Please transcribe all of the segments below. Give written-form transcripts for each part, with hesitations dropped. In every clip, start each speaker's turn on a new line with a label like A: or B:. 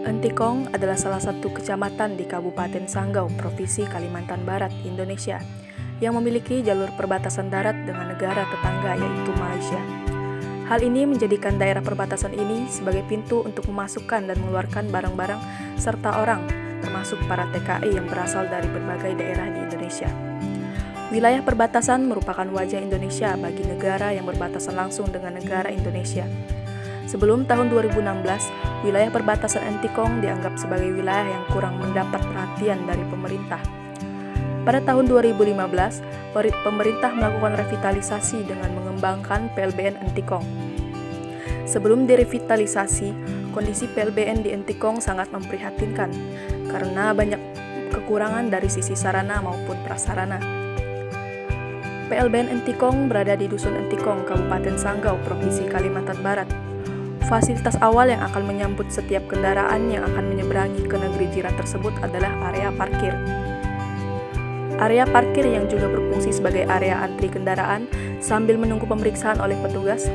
A: Entikong adalah salah satu kecamatan di Kabupaten Sanggau, Provinsi Kalimantan Barat, Indonesia, yang memiliki jalur perbatasan darat dengan negara tetangga yaitu Malaysia. Hal ini menjadikan daerah perbatasan ini sebagai pintu untuk memasukkan dan mengeluarkan barang-barang serta orang, termasuk para TKI yang berasal dari berbagai daerah di Indonesia. Wilayah perbatasan merupakan wajah Indonesia bagi negara yang berbatasan langsung dengan negara Indonesia. Sebelum tahun 2016, wilayah perbatasan Entikong dianggap sebagai wilayah yang kurang mendapat perhatian dari pemerintah. Pada tahun 2015, pemerintah melakukan revitalisasi dengan mengembangkan PLBN Entikong. Sebelum direvitalisasi, kondisi PLBN di Entikong sangat memprihatinkan karena banyak kekurangan dari sisi sarana maupun prasarana. PLBN Entikong berada di Dusun Entikong, Kabupaten Sanggau, Provinsi Kalimantan Barat. Fasilitas awal yang akan menyambut setiap kendaraan yang akan menyeberangi ke negeri jiran tersebut adalah area parkir. Area parkir yang juga berfungsi sebagai area antri kendaraan sambil menunggu pemeriksaan oleh petugas.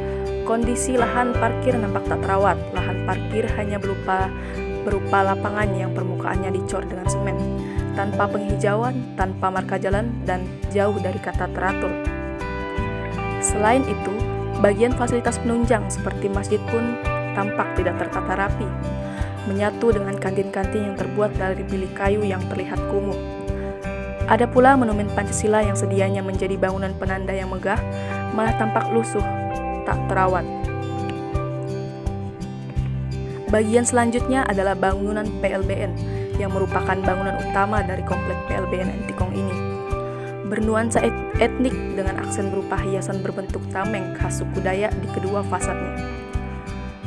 A: Kondisi lahan parkir nampak tak terawat. Lahan parkir hanya berupa lapangan yang permukaannya dicor dengan semen, tanpa penghijauan, tanpa marka jalan, dan jauh dari kata teratur. Selain itu, bagian fasilitas penunjang seperti masjid pun tampak tidak tertata rapi, menyatu dengan kantin-kantin yang terbuat dari bilik kayu yang terlihat kumuh. Ada pula monumen Pancasila yang sedianya menjadi bangunan penanda yang megah, malah tampak lusuh, tak terawat. Bagian selanjutnya adalah bangunan PLBN, yang merupakan bangunan utama dari komplek PLBN Entikong ini. Bernuansa etnik dengan aksen berupa hiasan berbentuk tameng khas suku Dayak di kedua fasadnya.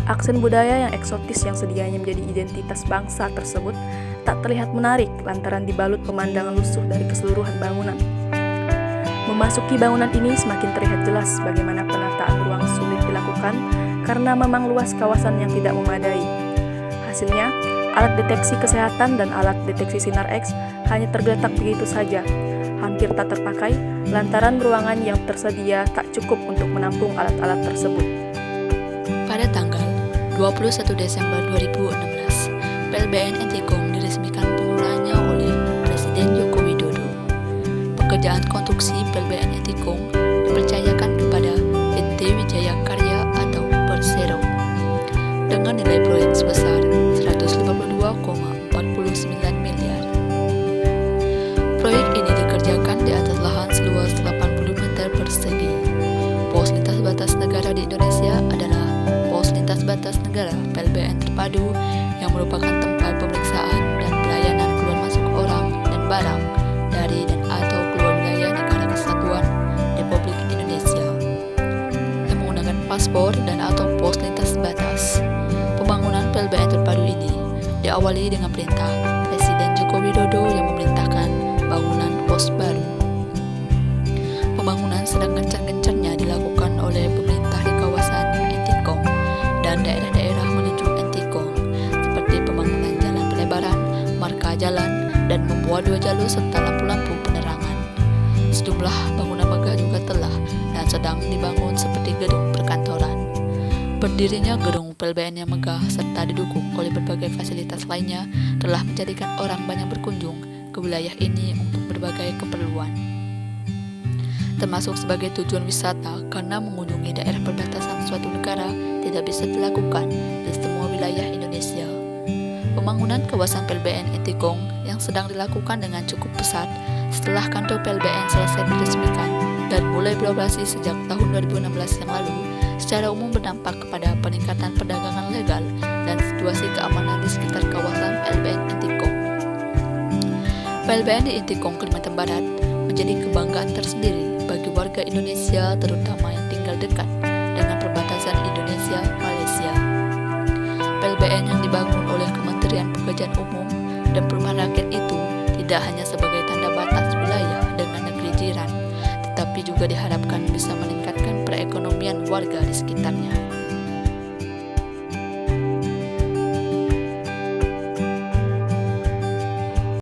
A: Aksen budaya yang eksotis yang sedianya menjadi identitas bangsa tersebut tak terlihat menarik lantaran dibalut pemandangan lusuh dari keseluruhan bangunan. Memasuki bangunan ini semakin terlihat jelas bagaimana penataan ruang sulit dilakukan karena memang luas kawasan yang tidak memadai. Hasilnya, alat deteksi kesehatan dan alat deteksi sinar X hanya tergeletak begitu saja, hampir tak terpakai lantaran ruangan yang tersedia tak cukup untuk menampung alat-alat tersebut.
B: Pada tanggal 21 Desember 2016, PLBN Entikong diresmikan penggunaannya oleh Presiden Joko Widodo. Pekerjaan konstruksi PLBN Entikong dipercayakan kepada PT Wijaya Karya atau Persero dengan nilai proyek sebesar 152,49 miliar. Proyek ini dikerjakan di atas lahan seluas 80 meter persegi. Pos lintas batas negara di Indonesia adalah Pos Lintas Batas Negara PLBN Terpadu yang merupakan tempat pemeriksaan dan pelayanan keluar masuk orang dan barang dari dan atau keluar wilayah negara kesatuan Republik Indonesia yang menggunakan paspor dan atau pos lintas batas. Pembangunan PLBN Terpadu ini diawali dengan perintah Presiden Joko Widodo yang memerintahkan bangunan pos baru. Pembangunan sedang gencar-gencarnya dilakukan oleh pemerintah di kawasan Entikong dan daerah-daerah menuju Entikong, seperti pembangunan jalan pelebaran, marka jalan, dan membuat 2 jalur serta lampu-lampu penerangan. Sejumlah bangunan megah juga telah dan sedang dibangun seperti gedung perkantoran. Berdirinya gedung PLBN yang megah serta didukung oleh berbagai fasilitas lainnya telah menjadikan orang banyak berkunjung ke wilayah ini untuk berbagai keperluan, termasuk sebagai tujuan wisata karena mengunjungi daerah perbatasan suatu negara tidak bisa dilakukan di semua wilayah Indonesia. Pembangunan kawasan PLBN Entikong yang sedang dilakukan dengan cukup pesat setelah kantor PLBN selesai diresmikan dan mulai beroperasi sejak tahun 2016 yang lalu, secara umum berdampak kepada peningkatan perdagangan legal dan situasi keamanan di sekitar kawasan PLBN Entikong. PLBN di Entikong, Kalimantan Barat menjadi kebanggaan tersendiri bagi warga Indonesia, terutama yang tinggal dekat dengan perbatasan Indonesia-Malaysia. PLBN yang dibangun oleh Kementerian Pekerjaan Umum dan Perumahan Rakyat itu tidak hanya sebagai tanda batas wilayah dengan negeri jiran, tetapi juga diharapkan bisa meningkatkan perekonomian warga di sekitarnya.